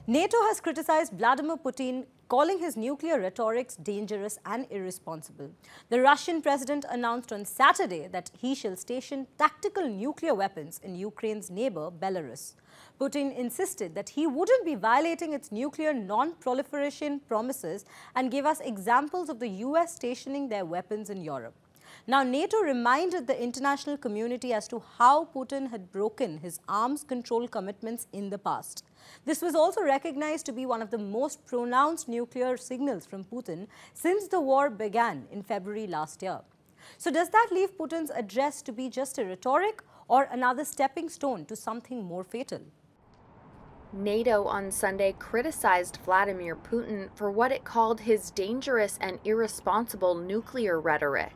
NATO has criticized Vladimir Putin, calling his nuclear rhetorics dangerous and irresponsible. The Russian president announced on Saturday that he shall station tactical nuclear weapons in Ukraine's neighbor, Belarus. Putin insisted that he wouldn't be violating its nuclear non-proliferation promises and gave us examples of the US stationing their weapons in Europe. Now, NATO reminded the international community as to how Putin had broken his arms control commitments in the past. This was also recognized to be one of the most pronounced nuclear signals from Putin since the war began in February last year. So does that leave Putin's address to be just a rhetoric or another stepping stone to something more fatal? NATO on Sunday criticized Vladimir Putin for what it called his dangerous and irresponsible nuclear rhetoric.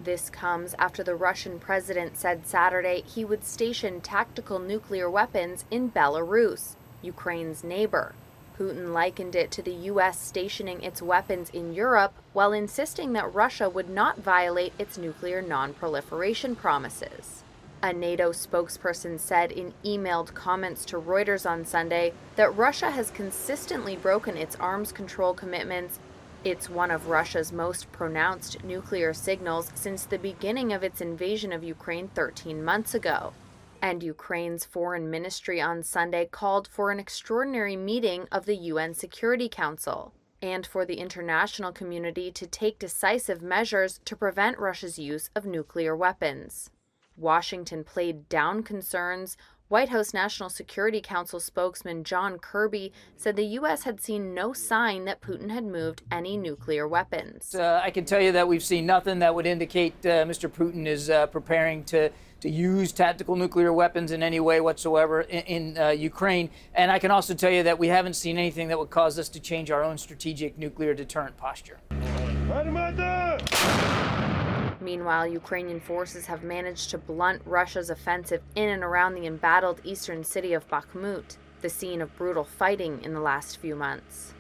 This comes after the Russian president said Saturday he would station tactical nuclear weapons in Belarus, Ukraine's neighbor. Putin likened it to the U.S. stationing its weapons in Europe while insisting that Russia would not violate its nuclear non-proliferation promises. A NATO spokesperson said in emailed comments to Reuters on Sunday that Russia has consistently broken its arms control commitments. It's one of Russia's most pronounced nuclear signals since the beginning of its invasion of Ukraine 13 months ago. And Ukraine's foreign ministry on Sunday called for an extraordinary meeting of the UN Security Council and for the international community to take decisive measures to prevent Russia's use of nuclear weapons. Washington played down concerns. White House National Security Council spokesman John Kirby said the U.S. had seen no sign that Putin had moved any nuclear weapons. I can tell you that we've seen nothing that would indicate Mr. Putin is preparing to use tactical nuclear weapons in any way whatsoever in Ukraine. And I can also tell you that we haven't seen anything that would cause us to change our own strategic nuclear deterrent posture. Meanwhile, Ukrainian forces have managed to blunt Russia's offensive in and around the embattled eastern city of Bakhmut, the scene of brutal fighting in the last few months.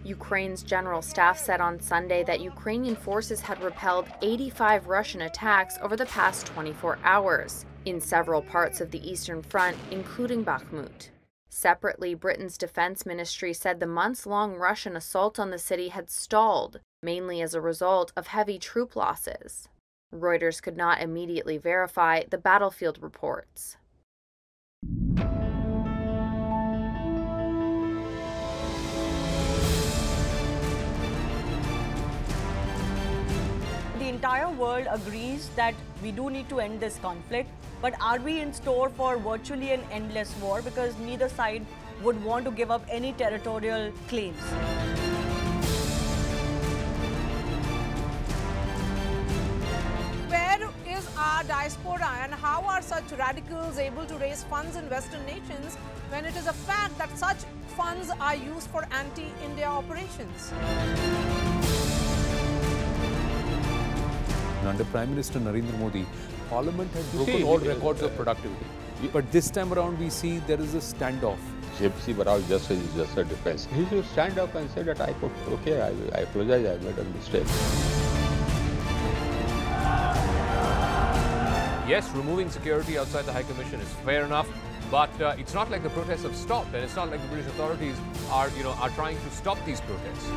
Ukraine's general staff said on Sunday that Ukrainian forces had repelled 85 Russian attacks over the past 24 hours in several parts of the eastern front, including Bakhmut. Separately, Britain's defense ministry said the months-long Russian assault on the city had stalled, mainly as a result of heavy troop losses. Reuters could not immediately verify the battlefield reports. The entire world agrees that we do need to end this conflict, but are we in store for virtually an endless war because neither side would want to give up any territorial claims? Our diaspora, and how are such radicals able to raise funds in Western nations when it is a fact that such funds are used for anti-India operations? Under Prime Minister Narendra Modi, Parliament had broken all records of productivity. But this time around we see there is a standoff. JPC Baral just is just a defense. He should stand up and say that I apologize, I made a mistake. Yes, removing security outside the High Commission is fair enough, but it's not like the protests have stopped, and it's not like the British authorities are trying to stop these protests.